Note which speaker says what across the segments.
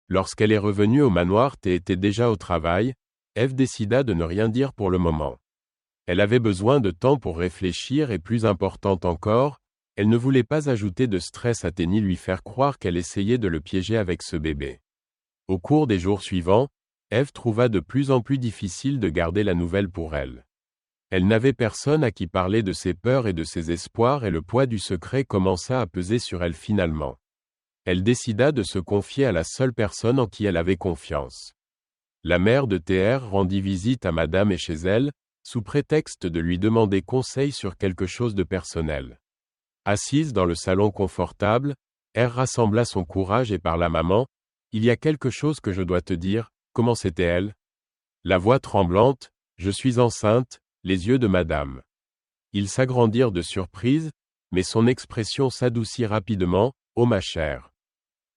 Speaker 1: Lorsqu'elle est revenue au manoir, T était déjà au travail. Eve décida de ne rien dire pour le moment. Elle avait besoin de temps pour réfléchir et plus importante encore, elle ne voulait pas ajouter de stress à T ni lui faire croire qu'elle essayait de le piéger avec ce bébé. Au cours des jours suivants, Eve trouva de plus en plus difficile de garder la nouvelle pour elle. Elle n'avait personne à qui parler de ses peurs et de ses espoirs et le poids du secret commença à peser sur elle finalement. Elle décida de se confier à la seule personne en qui elle avait confiance. La mère de TR rendit visite à madame et chez elle, sous prétexte de lui demander conseil sur quelque chose de personnel. Assise dans le salon confortable, R rassembla son courage et parla: maman, il y a quelque chose que je dois te dire. Comment c'était-elle? La voix tremblante, je suis enceinte, les yeux de madame. Ils s'agrandirent de surprise, mais son expression s'adoucit rapidement, oh ma chère.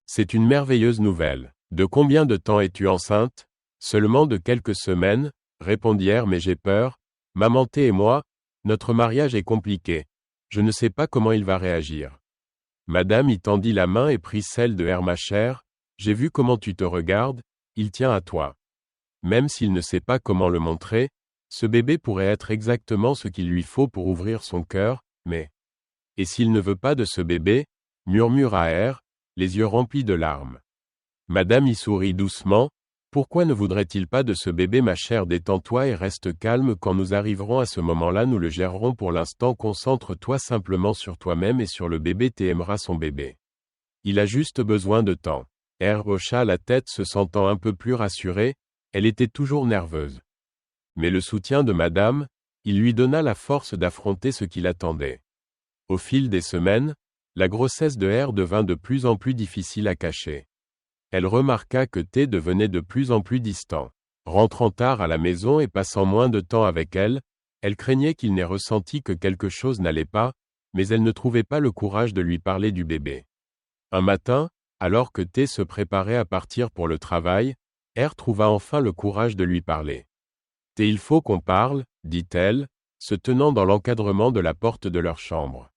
Speaker 1: C'est une merveilleuse nouvelle. De combien de temps es-tu enceinte? Seulement de quelques semaines, répondit R, mais j'ai peur. Maman T et moi, notre mariage est compliqué. Je ne sais pas comment il va réagir. Madame y tendit la main et prit celle de R, ma chère. J'ai vu comment tu te regardes, il tient à toi. Même s'il ne sait pas comment le montrer, ce bébé pourrait être exactement ce qu'il lui faut pour ouvrir son cœur, mais... Et s'il ne veut pas de ce bébé? Murmura R, les yeux remplis de larmes. Madame y sourit doucement. Pourquoi ne voudrait-il pas de ce bébé, ma chère? Détends-toi et reste calme, quand nous arriverons à ce moment-là, nous le gérerons. Pour l'instant, concentre-toi simplement sur toi-même et sur le bébé. Tu aimeras son bébé. Il a juste besoin de temps. R hocha la tête, se sentant un peu plus rassurée. Elle était toujours nerveuse. Mais le soutien de madame, il lui donna la force d'affronter ce qui l'attendait. Au fil des semaines, la grossesse de R devint de plus en plus difficile à cacher. Elle remarqua que T devenait de plus en plus distant. Rentrant tard à la maison et passant moins de temps avec elle, elle craignait qu'il n'ait ressenti que quelque chose n'allait pas, mais elle ne trouvait pas le courage de lui parler du bébé. Un matin, alors que T se préparait à partir pour le travail, R trouva enfin le courage de lui parler. « T, il faut qu'on parle, dit-elle, se tenant dans l'encadrement de la porte de leur chambre.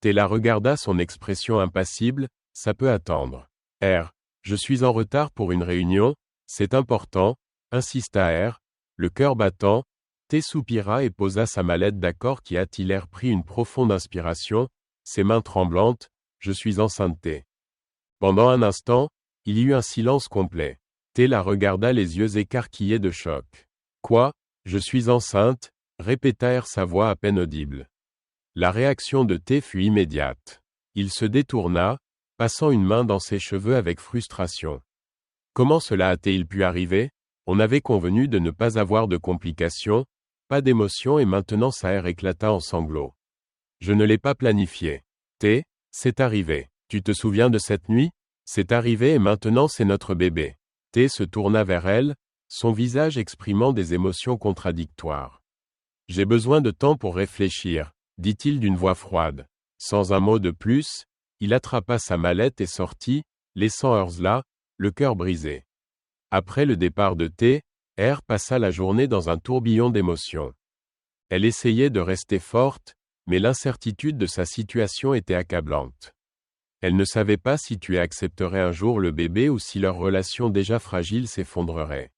Speaker 1: T la regarda, son expression impassible. Ça peut attendre. R, je suis en retard pour une réunion, c'est important, insista R, le cœur battant. T soupira et posa sa mallette. D'accord, qui a-t-il? R prit une profonde inspiration, ses mains tremblantes. Je suis enceinte T. Pendant un instant, il y eut un silence complet. T la regarda, les yeux écarquillés de choc. Quoi? Je suis enceinte? Répéta R, sa voix à peine audible. La réaction de T fut immédiate. Il se détourna, passant une main dans ses cheveux avec frustration. Comment cela a-t-il pu arriver? On avait convenu de ne pas avoir de complications, pas d'émotion, et maintenant ça R éclata en sanglots. Je ne l'ai pas planifié. T, c'est arrivé. Tu te souviens de cette nuit? C'est arrivé et maintenant c'est notre bébé. T se tourna vers elle, son visage exprimant des émotions contradictoires. J'ai besoin de temps pour réfléchir, dit-il d'une voix froide. Sans un mot de plus, il attrapa sa mallette et sortit, laissant Urs là, le cœur brisé. Après le départ de T, R passa la journée dans un tourbillon d'émotions. Elle essayait de rester forte, mais l'incertitude de sa situation était accablante. Elle ne savait pas si T accepterait un jour le bébé ou si leur relation déjà fragile s'effondrerait.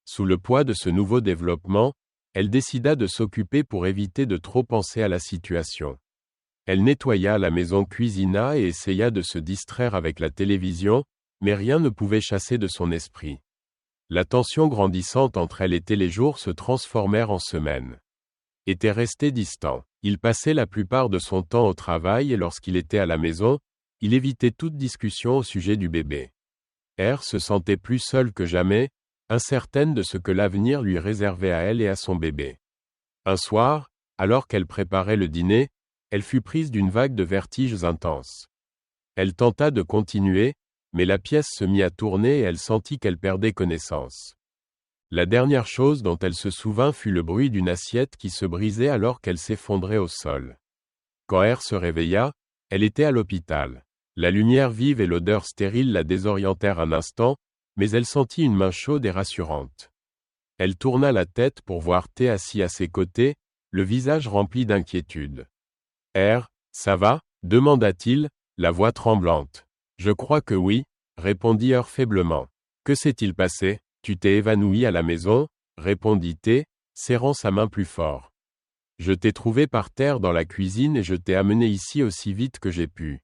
Speaker 1: Sous le poids de ce nouveau développement, elle décida de s'occuper pour éviter de trop penser à la situation. Elle nettoya la maison, cuisina et essaya de se distraire avec la télévision, mais rien ne pouvait chasser de son esprit. La tension grandissante entre elle et T, les jours se transformèrent en semaines. Était resté distant. Il passait la plupart de son temps au travail et lorsqu'il était à la maison, il évitait toute discussion au sujet du bébé. R se sentait plus seule que jamais, incertaine de ce que l'avenir lui réservait à elle et à son bébé. Un soir, alors qu'elle préparait le dîner, elle fut prise d'une vague de vertiges intenses. Elle tenta de continuer, mais la pièce se mit à tourner et elle sentit qu'elle perdait connaissance. La dernière chose dont elle se souvint fut le bruit d'une assiette qui se brisait alors qu'elle s'effondrait au sol. Quand R se réveilla, elle était à l'hôpital. La lumière vive et l'odeur stérile la désorientèrent un instant, mais elle sentit une main chaude et rassurante. Elle tourna la tête pour voir T assis à ses côtés, le visage rempli d'inquiétude. « R, ça va ?» demanda-t-il, la voix tremblante. « Je crois que oui, » répondit R faiblement. Que s'est-il passé? Tu t'es évanoui à la maison, répondit T, serrant sa main plus fort. Je t'ai trouvé par terre dans la cuisine et je t'ai amené ici aussi vite que j'ai pu.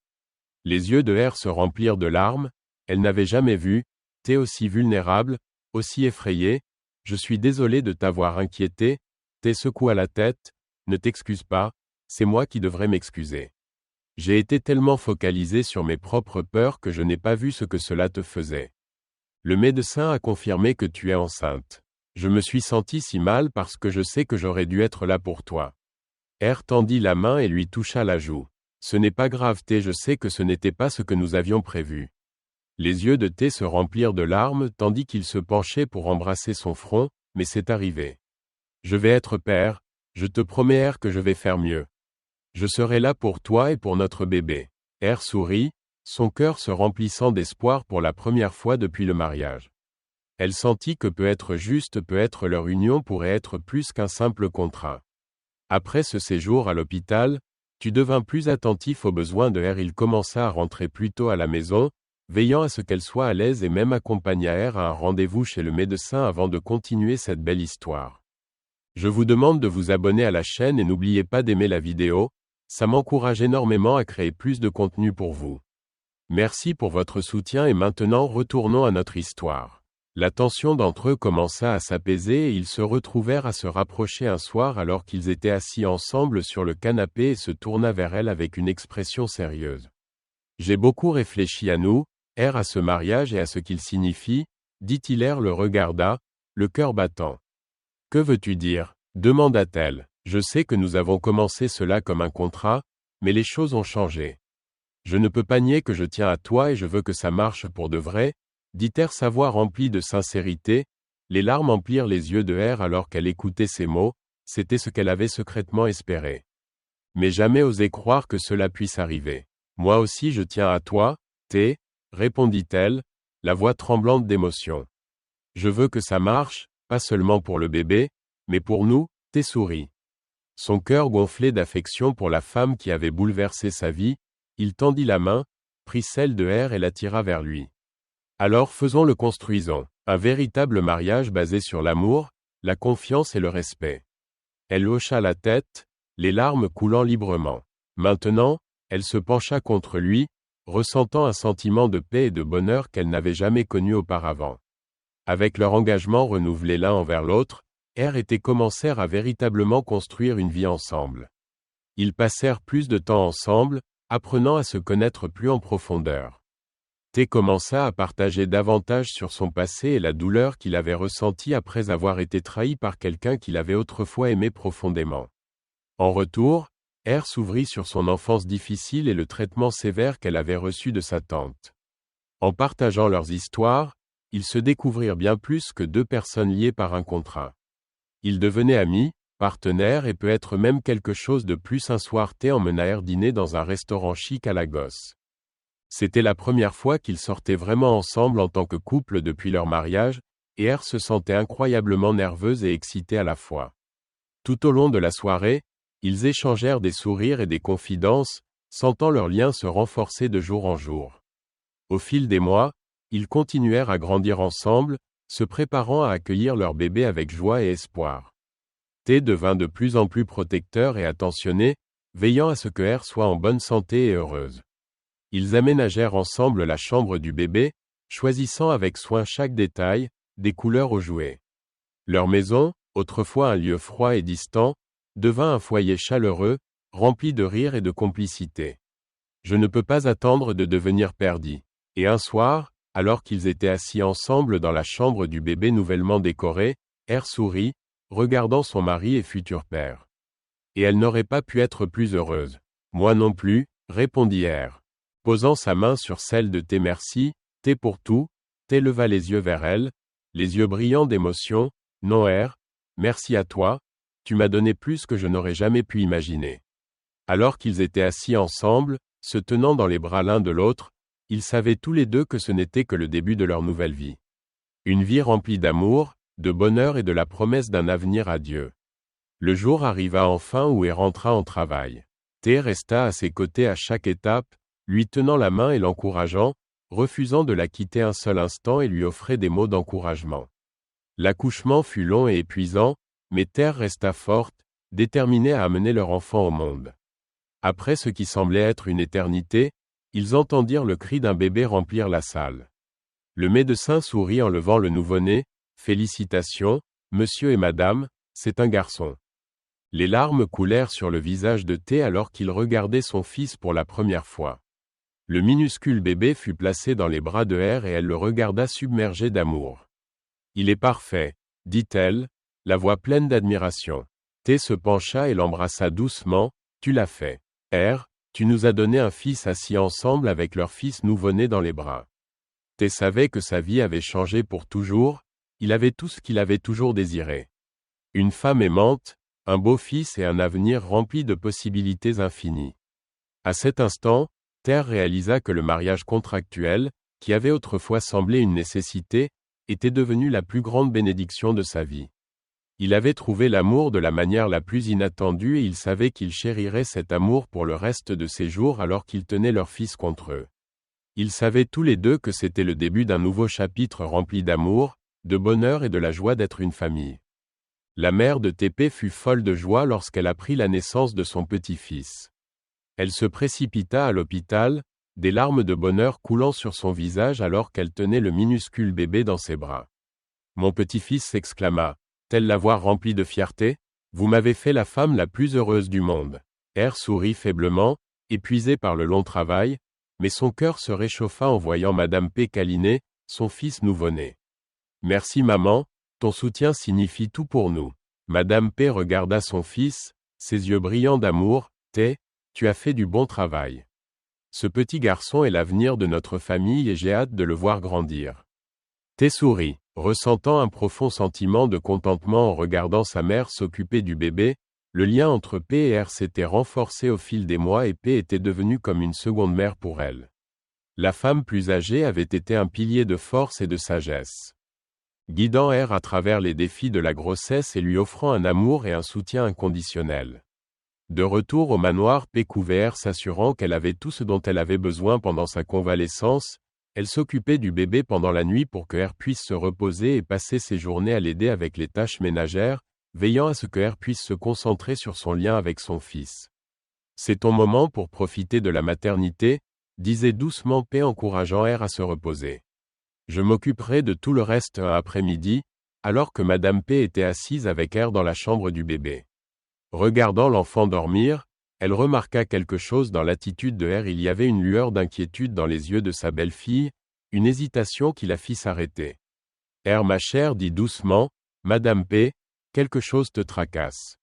Speaker 1: Les yeux de R se remplirent de larmes, elle n'avait jamais vu T aussi vulnérable, aussi effrayé. Je suis désolé de t'avoir inquiété, T secoua la tête, ne t'excuse pas, c'est moi qui devrais m'excuser. J'ai été tellement focalisé sur mes propres peurs que je n'ai pas vu ce que cela te faisait. Le médecin a confirmé que tu es enceinte. Je me suis senti si mal parce que je sais que j'aurais dû être là pour toi. R tendit la main et lui toucha la joue. Ce n'est pas grave T, je sais que ce n'était pas ce que nous avions prévu. Les yeux de T se remplirent de larmes tandis qu'il se penchait pour embrasser son front, mais c'est arrivé. Je vais être père, je te promets R que je vais faire mieux. Je serai là pour toi et pour notre bébé. R sourit, son cœur se remplissant d'espoir pour la première fois depuis le mariage. Elle sentit que peut-être leur union pourrait être plus qu'un simple contrat. Après ce séjour à l'hôpital, tu devins plus attentif aux besoins de R. Il commença à rentrer plus tôt à la maison, veillant à ce qu'elle soit à l'aise et même accompagna R à un rendez-vous chez le médecin avant de continuer cette belle histoire. Je vous demande de vous abonner à la chaîne et n'oubliez pas d'aimer la vidéo, ça m'encourage énormément à créer plus de contenu pour vous. Merci pour votre soutien et maintenant retournons à notre histoire. La tension d'entre eux commença à s'apaiser et ils se retrouvèrent à se rapprocher un soir alors qu'ils étaient assis ensemble sur le canapé et se tourna vers elle avec une expression sérieuse. J'ai beaucoup réfléchi à nous, R à ce mariage et à ce qu'il signifie, dit-il. R le regarda, le cœur battant. Que veux-tu dire? Demanda-t-elle. Je sais que nous avons commencé cela comme un contrat, mais les choses ont changé. Je ne peux pas nier que je tiens à toi et je veux que ça marche pour de vrai, dit R sa voix remplie de sincérité, les larmes emplirent les yeux de R alors qu'elle écoutait ces mots, c'était ce qu'elle avait secrètement espéré. Mais jamais osé croire que cela puisse arriver. Moi aussi je tiens à toi, T, répondit-elle, la voix tremblante d'émotion. Je veux que ça marche, pas seulement pour le bébé, mais pour nous, T sourit. Son cœur gonflé d'affection pour la femme qui avait bouleversé sa vie, il tendit la main, prit celle de R et l'attira vers lui. Alors faisons-le, construisons, un véritable mariage basé sur l'amour, la confiance et le respect. Elle hocha la tête, les larmes coulant librement. Maintenant, elle se pencha contre lui, ressentant un sentiment de paix et de bonheur qu'elle n'avait jamais connu auparavant. Avec leur engagement renouvelé l'un envers l'autre, R et T commencèrent à véritablement construire une vie ensemble. Ils passèrent plus de temps ensemble, apprenant à se connaître plus en profondeur. T commença à partager davantage sur son passé et la douleur qu'il avait ressentie après avoir été trahi par quelqu'un qu'il avait autrefois aimé profondément. En retour, R s'ouvrit sur son enfance difficile et le traitement sévère qu'elle avait reçu de sa tante. En partageant leurs histoires, ils se découvrirent bien plus que deux personnes liées par un contrat. Ils devenaient amis, partenaires et peut-être même quelque chose de plus. Un soir, T emmena R dîner dans un restaurant chic à Lagos. C'était la première fois qu'ils sortaient vraiment ensemble en tant que couple depuis leur mariage, et R se sentait incroyablement nerveuse et excitée à la fois. Tout au long de la soirée, ils échangèrent des sourires et des confidences, sentant leur lien se renforcer de jour en jour. Au fil des mois, ils continuèrent à grandir ensemble, se préparant à accueillir leur bébé avec joie et espoir. T devint de plus en plus protecteur et attentionné, veillant à ce que R soit en bonne santé et heureuse. Ils aménagèrent ensemble la chambre du bébé, choisissant avec soin chaque détail, des couleurs aux jouets. Leur maison, autrefois un lieu froid et distant, devint un foyer chaleureux, rempli de rire et de complicité. Je ne peux pas attendre de devenir père, dit. Et un soir, alors qu'ils étaient assis ensemble dans la chambre du bébé nouvellement décorée, R sourit, regardant son mari et futur père. Et elle n'aurait pas pu être plus heureuse. Moi non plus, répondit R. Posant sa main sur celle de T. Merci, T pour tout, T leva les yeux vers elle, les yeux brillants d'émotion. Non R, merci à toi, tu m'as donné plus que je n'aurais jamais pu imaginer. Alors qu'ils étaient assis ensemble, se tenant dans les bras l'un de l'autre, ils savaient tous les deux que ce n'était que le début de leur nouvelle vie. Une vie remplie d'amour, de bonheur et de la promesse d'un avenir à Dieu. Le jour arriva enfin où elle rentra en travail. T resta à ses côtés à chaque étape, lui tenant la main et l'encourageant, refusant de la quitter un seul instant et lui offrait des mots d'encouragement. L'accouchement fut long et épuisant, mais Terre resta forte, déterminée à amener leur enfant au monde. Après ce qui semblait être une éternité, ils entendirent le cri d'un bébé remplir la salle. Le médecin sourit en levant le nouveau-né. « Félicitations, monsieur et madame, c'est un garçon. » Les larmes coulèrent sur le visage de T alors qu'il regardait son fils pour la première fois. Le minuscule bébé fut placé dans les bras de R et elle le regarda submergé d'amour. « Il est parfait, » dit-elle, la voix pleine d'admiration. T se pencha et l'embrassa doucement. « Tu l'as fait. R, tu nous as donné un fils assis ensemble avec leur fils nouveau-né dans les bras. » T savait que sa vie avait changé pour toujours, il avait tout ce qu'il avait toujours désiré. Une femme aimante, un beau fils et un avenir rempli de possibilités infinies. À cet instant, Terre réalisa que le mariage contractuel, qui avait autrefois semblé une nécessité, était devenu la plus grande bénédiction de sa vie. Il avait trouvé l'amour de la manière la plus inattendue et il savait qu'il chérirait cet amour pour le reste de ses jours alors qu'ils tenaient leur fils contre eux. Ils savaient tous les deux que c'était le début d'un nouveau chapitre rempli d'amour, de bonheur et de la joie d'être une famille. La mère de TP fut folle de joie lorsqu'elle apprit la naissance de son petit-fils. Elle se précipita à l'hôpital, des larmes de bonheur coulant sur son visage alors qu'elle tenait le minuscule bébé dans ses bras. « Mon petit-fils » s'exclama-t-elle la voix remplie de fierté, « vous m'avez fait la femme la plus heureuse du monde. » R sourit faiblement, épuisé par le long travail, mais son cœur se réchauffa en voyant Madame P câliner son fils nouveau-né. « Merci maman, ton soutien signifie tout pour nous. » Madame P regarda son fils, ses yeux brillants d'amour. « T, tu as fait du bon travail. Ce petit garçon est l'avenir de notre famille et j'ai hâte de le voir grandir. » T sourit, ressentant un profond sentiment de contentement en regardant sa mère s'occuper du bébé. Le lien entre P et R s'était renforcé au fil des mois et P était devenue comme une seconde mère pour elle. La femme plus âgée avait été un pilier de force et de sagesse, guidant R à travers les défis de la grossesse et lui offrant un amour et un soutien inconditionnel. De retour au manoir, P couvait R s'assurant qu'elle avait tout ce dont elle avait besoin pendant sa convalescence. Elle s'occupait du bébé pendant la nuit pour que R puisse se reposer et passer ses journées à l'aider avec les tâches ménagères, veillant à ce que R puisse se concentrer sur son lien avec son fils. « C'est ton moment pour profiter de la maternité », disait doucement P encourageant R à se reposer. « Je m'occuperai de tout le reste un après-midi », alors que Madame P était assise avec R dans la chambre du bébé. Regardant l'enfant dormir, elle remarqua quelque chose dans l'attitude de R. Il y avait une lueur d'inquiétude dans les yeux de sa belle-fille, une hésitation qui la fit s'arrêter. « R ma chère, dit doucement, Madame P, quelque chose te tracasse. »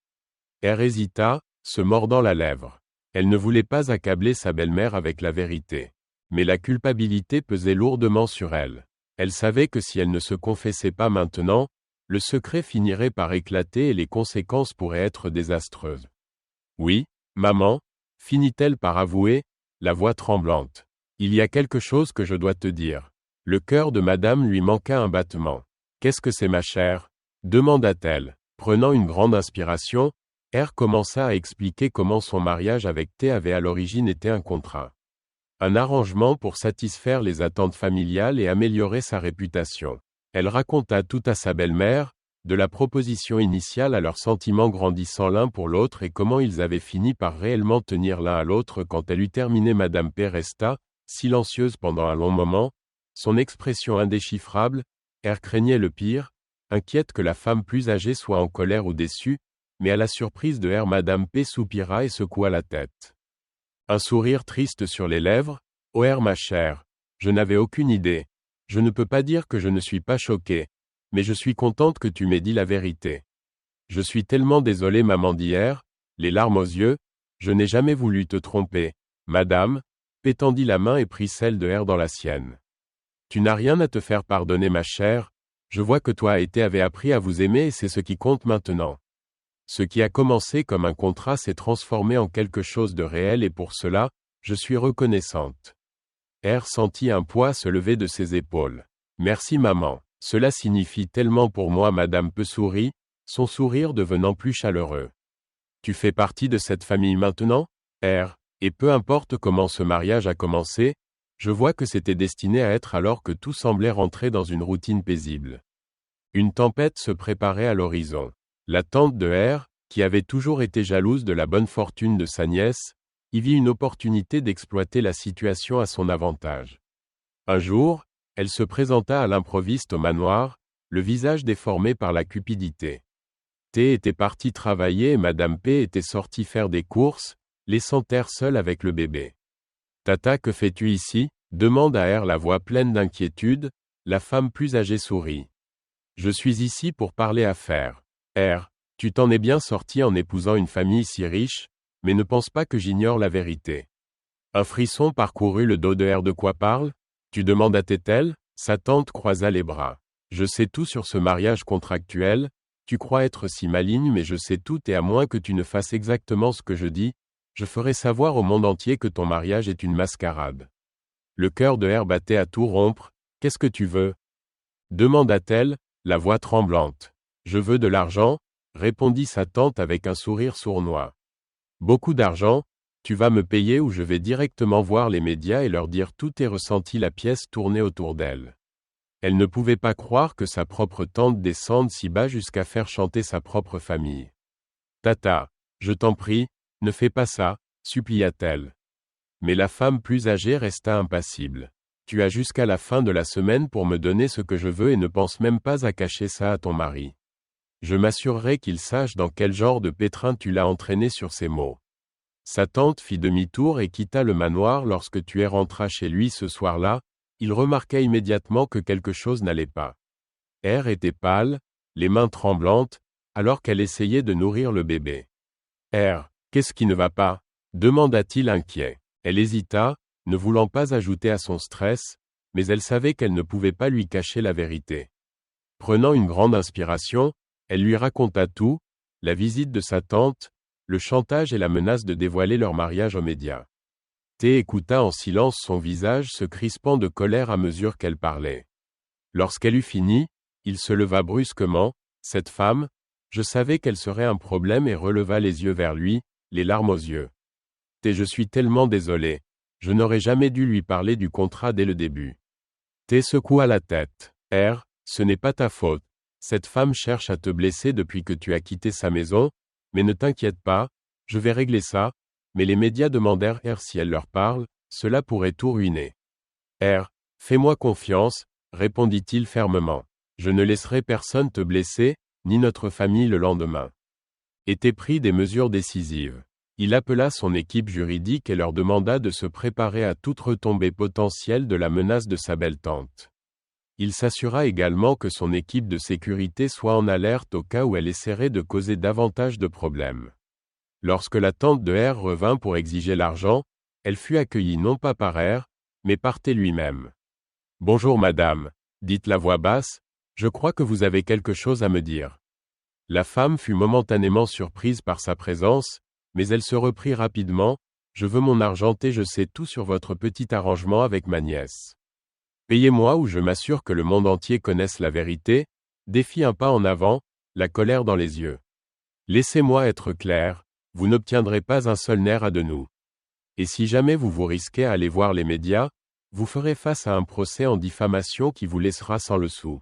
Speaker 1: R hésita, se mordant la lèvre. Elle ne voulait pas accabler sa belle-mère avec la vérité. Mais la culpabilité pesait lourdement sur elle. Elle savait que si elle ne se confessait pas maintenant, le secret finirait par éclater et les conséquences pourraient être désastreuses. « Oui, maman, finit-elle par avouer, la voix tremblante. Il y a quelque chose que je dois te dire. » Le cœur de madame lui manqua un battement. « Qu'est-ce que c'est ma chère ?» demanda-t-elle. Prenant une grande inspiration, R commença à expliquer comment son mariage avec T avait à l'origine été un contrat. Un arrangement pour satisfaire les attentes familiales et améliorer sa réputation. Elle raconta tout à sa belle-mère, de la proposition initiale à leurs sentiments grandissant l'un pour l'autre et comment ils avaient fini par réellement tenir l'un à l'autre quand elle eut terminé. Madame P resta, silencieuse pendant un long moment, son expression indéchiffrable. R craignait le pire, inquiète que la femme plus âgée soit en colère ou déçue, mais à la surprise de R, Madame P soupira et secoua la tête. Un sourire triste sur les lèvres. « Oh R ma chère, je n'avais aucune idée. Je ne peux pas dire que je ne suis pas choquée, mais je suis contente que tu m'aies dit la vérité. Je suis tellement désolée maman d'hier, les larmes aux yeux, je n'ai jamais voulu te tromper. Madame, P tendit la main et prit celle de R dans la sienne. Tu n'as rien à te faire pardonner ma chère, je vois que toi et T avez appris à vous aimer et c'est ce qui compte maintenant. Ce qui a commencé comme un contrat s'est transformé en quelque chose de réel et pour cela, je suis reconnaissante. » R sentit un poids se lever de ses épaules. « Merci maman, cela signifie tellement pour moi. » Madame P sourit, son sourire devenant plus chaleureux. « Tu fais partie de cette famille maintenant, R, et peu importe comment ce mariage a commencé, Je vois que c'était destiné à être alors que tout semblait rentrer dans une routine paisible. Une tempête se préparait à l'horizon. La tante de R, qui avait toujours été jalouse de la bonne fortune de sa nièce, y vit une opportunité d'exploiter la situation à son avantage. Un jour, elle se présenta à l'improviste au manoir, le visage déformé par la cupidité. T était partie travailler et Madame P était sortie faire des courses, laissant R seule avec le bébé. « Tata, que fais-tu ici » demande à R la voix pleine d'inquiétude. La femme plus âgée sourit. « Je suis ici pour parler affaires. R, tu t'en es bien sorti en épousant une famille si riche, mais ne pense pas que j'ignore la vérité. » Un frisson parcourut le dos de R. « De quoi parle ? Tu demandes à Tétel ?» Sa tante croisa les bras. « Je sais tout sur ce mariage contractuel. Tu crois être si maligne, mais je sais tout et à moins que tu ne fasses exactement ce que je dis, je ferai savoir au monde entier que ton mariage est une mascarade. » Le cœur de R battait à tout rompre. « Qu'est-ce que tu veux ?» demanda-t-elle, la voix tremblante. « Je veux de l'argent, » répondit sa tante avec un sourire sournois. « Beaucoup d'argent, tu vas me payer ou je vais directement voir les médias et leur dire tout et ressentit la pièce tourner autour d'elle. Elle ne pouvait pas croire que sa propre tante descende si bas jusqu'à faire chanter sa propre famille. « Tata, je t'en prie, ne fais pas ça, supplia-t-elle. Mais la femme plus âgée resta impassible. « Tu as jusqu'à la fin de la semaine pour me donner ce que je veux et ne pense même pas à cacher ça à ton mari. Je m'assurerai qu'il sache dans quel genre de pétrin tu l'as entraîné sur ces mots. » Sa tante fit demi-tour et quitta le manoir. Lorsque Thuer rentra chez lui ce soir-là, il remarqua immédiatement que quelque chose n'allait pas. R était pâle, les mains tremblantes, alors qu'elle essayait de nourrir le bébé. « R, qu'est-ce qui ne va pas ?» demanda-t-il inquiet. Elle hésita, ne voulant pas ajouter à son stress, mais elle savait qu'elle ne pouvait pas lui cacher la vérité. Prenant une grande inspiration, elle lui raconta tout, la visite de sa tante, le chantage et la menace de dévoiler leur mariage aux médias. T écouta en silence, son visage se crispant de colère à mesure qu'elle parlait. Lorsqu'elle eut fini, il se leva brusquement. « Cette femme, je savais qu'elle serait un problème » et releva les yeux vers lui, les larmes aux yeux. « T, je suis tellement désolé. Je n'aurais jamais dû lui parler du contrat dès le début. » T secoua la tête. « R, ce n'est pas ta faute. Cette femme cherche à te blesser depuis que tu as quitté sa maison, mais ne t'inquiète pas, je vais régler ça. » Mais les médias demandèrent R si elle leur parle, cela pourrait tout ruiner. « R, fais-moi confiance, » répondit-il fermement. « Je ne laisserai personne te blesser, ni notre famille le lendemain. » Étaient pris des mesures décisives. Il appela son équipe juridique et leur demanda de se préparer à toute retombée potentielle de la menace de sa belle-tante. Il s'assura également que son équipe de sécurité soit en alerte au cas où elle essaierait de causer davantage de problèmes. Lorsque la tante de R revint pour exiger l'argent, elle fut accueillie non pas par R, mais par T lui-même. « Bonjour madame, » dit la voix basse, « je crois que vous avez quelque chose à me dire. » La femme fut momentanément surprise par sa présence, mais elle se reprit rapidement. « Je veux mon argent T, je sais tout sur votre petit arrangement avec ma nièce. Payez-moi ou je m'assure que le monde entier connaisse la vérité. » Défit un pas en avant, la colère dans les yeux. « Laissez-moi être clair. Vous n'obtiendrez pas un seul nerf à de nous. Et si jamais vous vous risquez à aller voir les médias, vous ferez face à un procès en diffamation qui vous laissera sans le sou.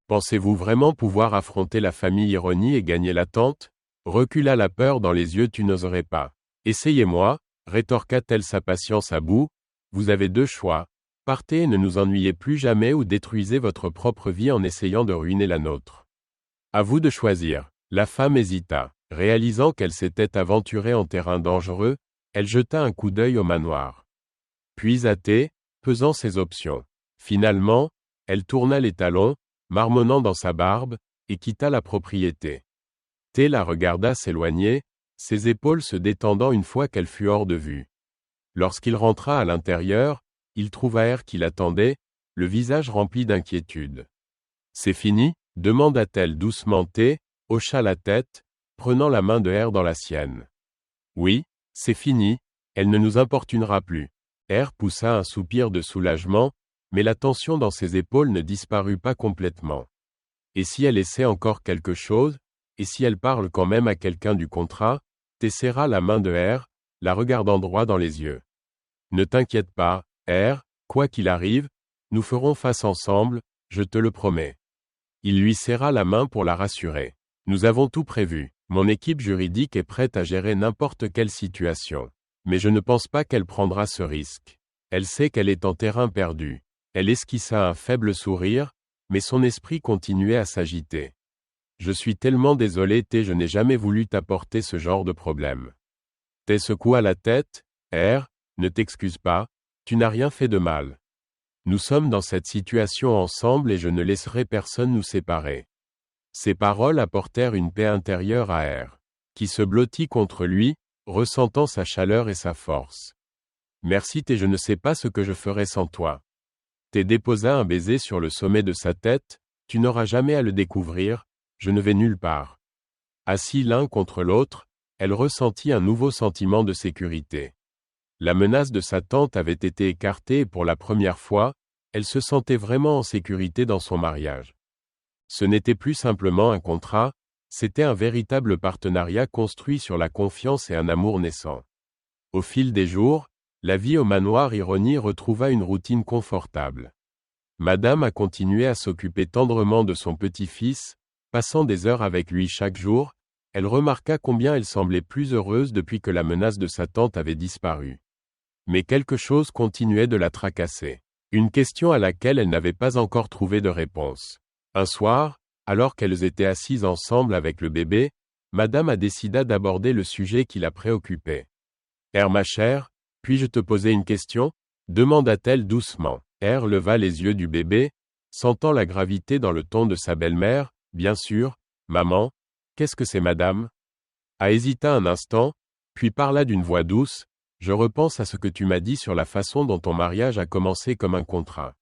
Speaker 1: Pensez-vous vraiment pouvoir affronter la famille Ironie et gagner la tante ? » Recula la peur dans les yeux. « Tu n'oserais pas. »« Essayez-moi, » rétorqua-t-elle sa patience à bout. « Vous avez deux choix. Partez et ne nous ennuyez plus jamais ou détruisez votre propre vie en essayant de ruiner la nôtre. À vous de choisir. » La femme hésita. Réalisant qu'elle s'était aventurée en terrain dangereux, elle jeta un coup d'œil au manoir. Puis à T, pesant ses options. Finalement, elle tourna les talons, marmonnant dans sa barbe, et quitta la propriété. T la regarda s'éloigner, ses épaules se détendant une fois qu'elle fut hors de vue. Lorsqu'il rentra à l'intérieur, il trouva R qui l'attendait, le visage rempli d'inquiétude. « C'est fini ?» demanda-t-elle doucement. T hocha la tête, prenant la main de R dans la sienne. « Oui, c'est fini, elle ne nous importunera plus. » R poussa un soupir de soulagement, mais la tension dans ses épaules ne disparut pas complètement. Et si elle essaie encore quelque chose, et si elle parle quand même à quelqu'un du contrat, T serra la main de R, la regardant droit dans les yeux. « Ne t'inquiète pas, R, Quoi qu'il arrive, nous ferons face ensemble, je te le promets. Il lui serra la main pour la rassurer. Nous avons tout prévu. Mon équipe juridique est prête à gérer n'importe quelle situation. Mais je ne pense pas qu'elle prendra ce risque. Elle sait qu'elle est en terrain perdu. Elle esquissa un faible sourire, mais son esprit continuait à s'agiter. Je suis tellement désolé T, je n'ai jamais voulu t'apporter ce genre de problème. T secoua la tête, R, ne t'excuse pas, tu n'as rien fait de mal. Nous sommes dans cette situation ensemble et je ne laisserai personne nous séparer. Ces paroles apportèrent une paix intérieure à R, qui se blottit contre lui, ressentant sa chaleur et sa force. Merci T, je ne sais pas ce que je ferais sans toi. T déposa un baiser sur le sommet de sa tête, tu n'auras jamais à le découvrir, je ne vais nulle part. Assis l'un contre l'autre, elle ressentit un nouveau sentiment de sécurité. La menace de sa tante avait été écartée et pour la première fois, elle se sentait vraiment en sécurité dans son mariage. Ce n'était plus simplement un contrat, c'était un véritable partenariat construit sur la confiance et un amour naissant. Au fil des jours, la vie au manoir Ironie retrouva une routine confortable. Madame a continué à s'occuper tendrement de son petit-fils, passant des heures avec lui chaque jour, elle remarqua combien elle semblait plus heureuse depuis que la menace de sa tante avait disparu. Mais quelque chose continuait de la tracasser. Une question à laquelle elle n'avait pas encore trouvé de réponse. Un soir, alors qu'elles étaient assises ensemble avec le bébé, Madame décida d'aborder le sujet qui la préoccupait. « R ma chère, puis-je te poser une question ?» demanda-t-elle doucement. R leva les yeux du bébé, sentant la gravité dans le ton de sa belle-mère. « Bien sûr, maman, qu'est-ce que c'est madame ?» A hésita un instant, puis parla d'une voix douce. « Je repense à ce que tu m'as dit sur la façon dont ton mariage a commencé comme un contrat.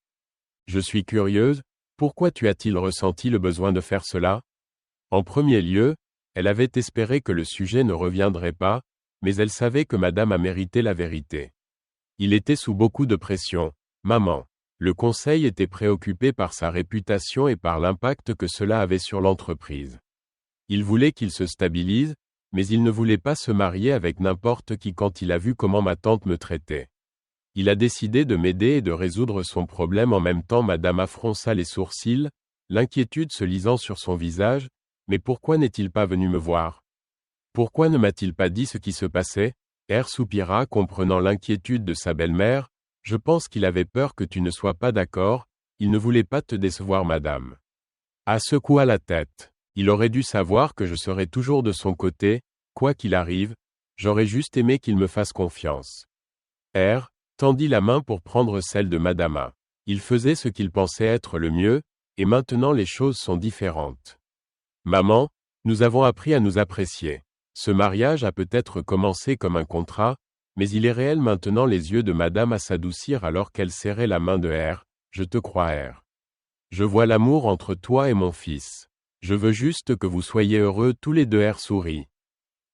Speaker 1: Je suis curieuse, pourquoi tu as-t-il ressenti le besoin de faire cela ?» En premier lieu, elle avait espéré que le sujet ne reviendrait pas, mais elle savait que madame a mérité la vérité. Il était sous beaucoup de pression. Maman. Le conseil était préoccupé par sa réputation et par l'impact que cela avait sur l'entreprise. Il voulait qu'il se stabilise, mais il ne voulait pas se marier avec n'importe qui quand il a vu comment ma tante me traitait. Il a décidé de m'aider et de résoudre son problème en même temps. Madame fronça les sourcils, l'inquiétude se lisant sur son visage. Mais pourquoi n'est-il pas venu me voir? Pourquoi ne m'a-t-il pas dit ce qui se passait? R soupira, comprenant l'inquiétude de sa belle-mère. Je pense qu'il avait peur que tu ne sois pas d'accord, il ne voulait pas te décevoir madame. A secoua la tête. Il aurait dû savoir que je serais toujours de son côté, quoi qu'il arrive, j'aurais juste aimé qu'il me fasse confiance. R tendit la main pour prendre celle de madame. Il faisait ce qu'il pensait être le mieux, et maintenant les choses sont différentes. Maman, nous avons appris à nous apprécier. Ce mariage a peut-être commencé comme un contrat, mais il est réel maintenant. Les yeux de madame s'adoucirent alors qu'elle serrait la main de R. Je te crois R. Je vois l'amour entre toi et mon fils. Je veux juste que vous soyez heureux tous les deux. R sourit.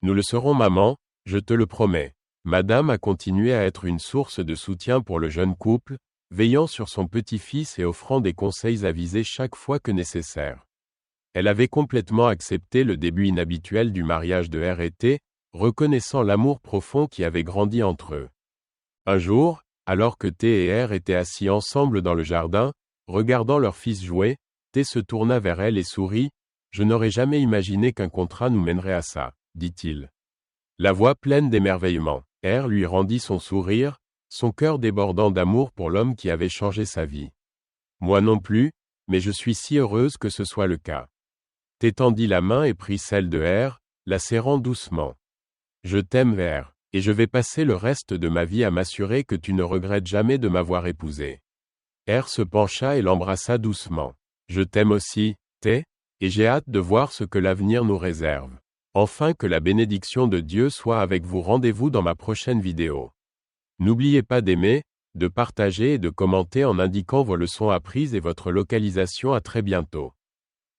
Speaker 1: Nous le serons maman, je te le promets. Madame a continué à être une source de soutien pour le jeune couple, veillant sur son petit-fils et offrant des conseils avisés chaque fois que nécessaire. Elle avait complètement accepté le début inhabituel du mariage de R et T, reconnaissant l'amour profond qui avait grandi entre eux. Un jour, alors que T et R étaient assis ensemble dans le jardin, regardant leur fils jouer, T se tourna vers elle et sourit. « Je n'aurais jamais imaginé qu'un contrat nous mènerait à ça, » dit-il. La voix pleine d'émerveillement. R lui rendit son sourire, son cœur débordant d'amour pour l'homme qui avait changé sa vie. « Moi non plus, mais je suis si heureuse que ce soit le cas. » T tendit la main et prit celle de R, la serrant doucement. « Je t'aime R, et je vais passer le reste de ma vie à m'assurer que tu ne regrettes jamais de m'avoir épousé. » R se pencha et l'embrassa doucement. « Je t'aime aussi, T, et j'ai hâte de voir ce que l'avenir nous réserve. Enfin que la bénédiction de Dieu soit avec vous. Rendez-vous dans ma prochaine vidéo. N'oubliez pas d'aimer, de partager et de commenter en indiquant vos leçons apprises et votre localisation. À très bientôt.